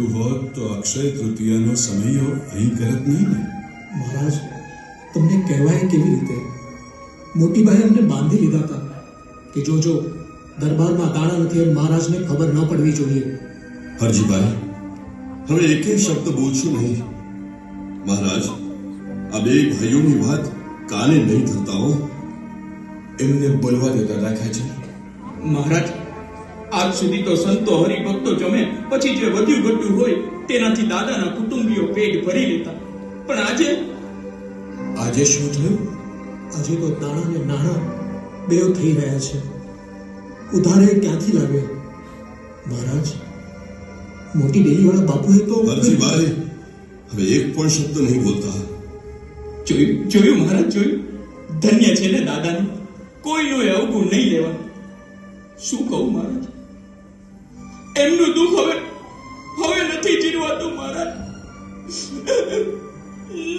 જરૂર હોત તો અક્ષય તૃતીયાનો સમયો અહીં કરત નહીં ને? મહારાજ, તમને કહેવાય કેવી રીતે? મોટી બાઈ અમને બાંધી લીધા હતા કે જોજો દરબારમાં દાણા નથી એમ મહારાજને ખબર ન પડવી જોઈએ. હરજીભાઈ, હવે એકે શબ્દ બોલશું નહીં. મહારાજ, આ બે ભાઈઓની વાત કાને નહીં ધરતા હો. એમને બોલવા દો દાદા ખાચર. મહારાજ, આજ સુધી તો સંતો હરિભક્તો જમે પછી જે વધ્યું ઘટ્યું હોય તેનાથી દાદાના કુટુંબીઓ પેટ ભરી લેતા, પણ આજે શું થયું? આજે તો દાણા ને નાણાં બેવ થઈ રહ્યા છે. ઉધારે ક્યાંથી લાવે? મહારાજ, મોટી ડેલીવાળા બાપુએ તો... હરજીભાઈ, હવે એક પણ શબ્દ નહીં બોલતા. જોયું મહારાજ, જોયું. ધન્ય છે ને દાદાને, કોઈનું એ અવગુણ નહીં લેવાનું. શું કહું મહારાજ, એમનું દુઃખ હવે નથી જીરવાતું મહારાજ,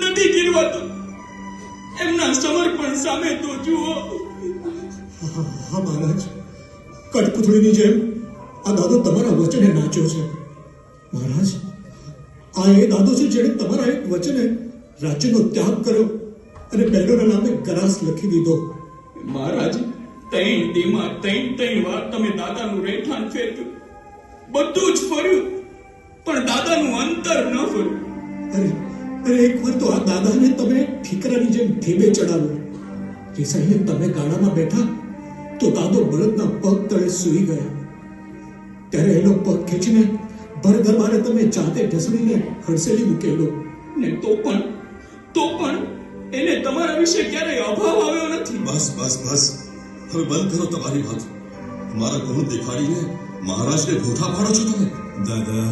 નથી જીરવાતું. એમના સમર્પણ સામે તો જુઓ. હા મહારાજ, કઠપુતળીની જેમ આ દાદો તમારા વચને નાચ્યો છે. મહારાજ, આ એ દાદો છે જેણે તમારા એક વચને રાજ્યનો ત્યાગ કર્યો અને બહેનોના નામે ગરાસ લખી દીધો. મહારાજ, ત્રણ દીમાં ત્રણ વાર તમે દાદાનું રહેઠાણ ફેરવ્યું, બધું જ ફર્યું, પણ દાદાનું અંતર ન ફર્યું. અરે એક વાર તો આ દાદાને તમે ઠીકરાની જેમ ઢેબે ચડાવ્યો. રિસાઈને તમે ગાડામાં બેઠા તો દાદો બળદના પગ તળે સૂઈ ગયા. ત્યારે એનો પગ ખેંચીને ભર દરબારે તમે જાતે ઢસડીને હડસેલી મૂકેલો. ને તો પણ એને તમારા વિશે ક્યારેય અભાવ આવ્યો નથી. બસ બસ બસ, હવે બંધ કરો તમારી વાત. મારા ગુણ દેખાડીને મહારાજને ભૂઠા પાડો છો તમે. દાદા,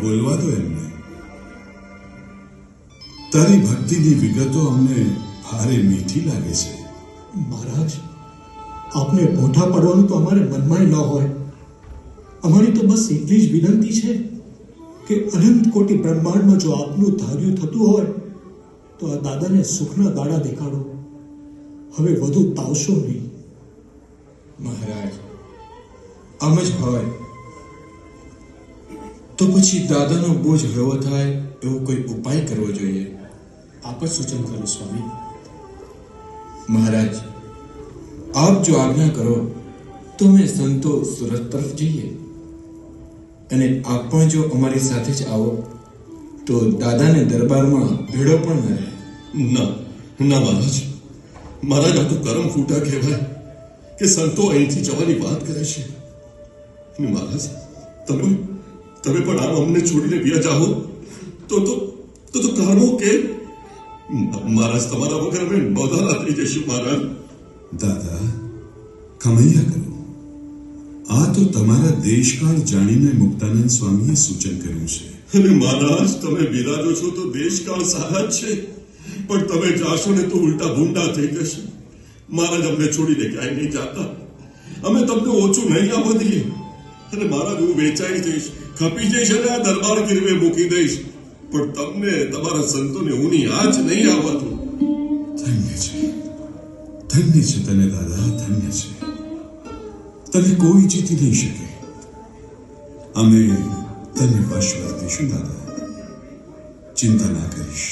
બોલવા દો એમને. તારી ભક્તિની વિગતો અમને ભારે મીઠી લાગે છે. મહારાજ, આપને ભૂઠા પાડવાનું તો અમારે મનમાં ન હોય. અમારી તો બસ એટલી જ વિનંતી છે કે અનંત કોટી બ્રહ્માંડમાં જો આપનું ધાર્યું થતું હોય તો આ દાદાને સુખના દાડા દેખાડો. હવે વધુ તાવશો નહીં. મહારાજ, આમ જ હોય તો પછી દાદાનો બોજ હળવો થાય એવો કોઈ ઉપાય કરવો જોઈએ. આપ જ સૂચન કરો સ્વામી. મહારાજ, આપ જો આજ્ઞા કરો તો અમે સંતો સુરત તરફ જઈએ, અને આપ પણ જો અમારી સાથે જ આવો તો દાદાને દરબારમાં ભેળો પણ ન રહે. ના ના મહારાજ, મહારાજ, આ તો કરમ ફૂટા કહેવાય કે સંતો અહીંથી જવાની વાત કરે છે. મહારાજ, તમે પણ આમ અમને છોડીને વ્યા જાઓ તો કારણો કેમ? મહારાજ, તમારા વગર અમે નોંધાના થઈ જશું. મહારાજ, દાદા, ખમૈયા કરો. આ તો તમારા દેશકાળ જાણીને મુક્તાનંદ સ્વામીએ સૂચન કર્યું છે. અને મહારાજ, તમે બિરાજો છો તો દેશકાળ સારા જ છે, પણ તમે જાશો ને તો ઉલટા ભૂંડા થઈ જશે. મહારાજ, અમને છોડીને ક્યાંય નહીં જાતા. અમે તમને ઓછું નહીં આવવા દઈએ. અને મહારાજ, હું વેચાઈ જઈશ, ખપી જઈશ અને આ દરબાર ગીરવે મૂકી દઈશ, પણ તમને તમારા સંતોને હું આ જ નહીં આવવા દઉં. ધન્ય છે તને દાદા, ધન્ય છે. તને કોઈ જીતી નહીં શકે. અમે તને વશ વર્તીશું દાદા, ચિંતા ના કરીશ.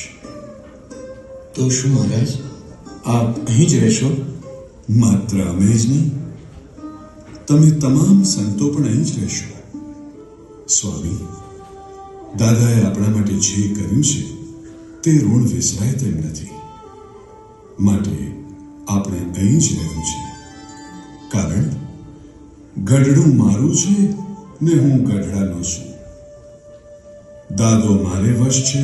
તો શું મહારાજ, આપ અહીં જ રહેશો? માત્ર અમે જ નહીં, તમે તમામ સંતો પણ અહીં જ રહેશો. સ્વામી, દાદાએ આપણા માટે જે કર્યું છે તે ઋણ વિસરાય તેમ નથી. માટે આપણે અહીં જ રહેવું છે. કારણ ગઢડું મારું છે ને હું ગઢડાનો છું. દાદો મારે વશ છે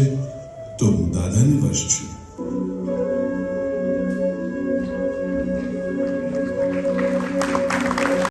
તો હું દાદાને વશ છું.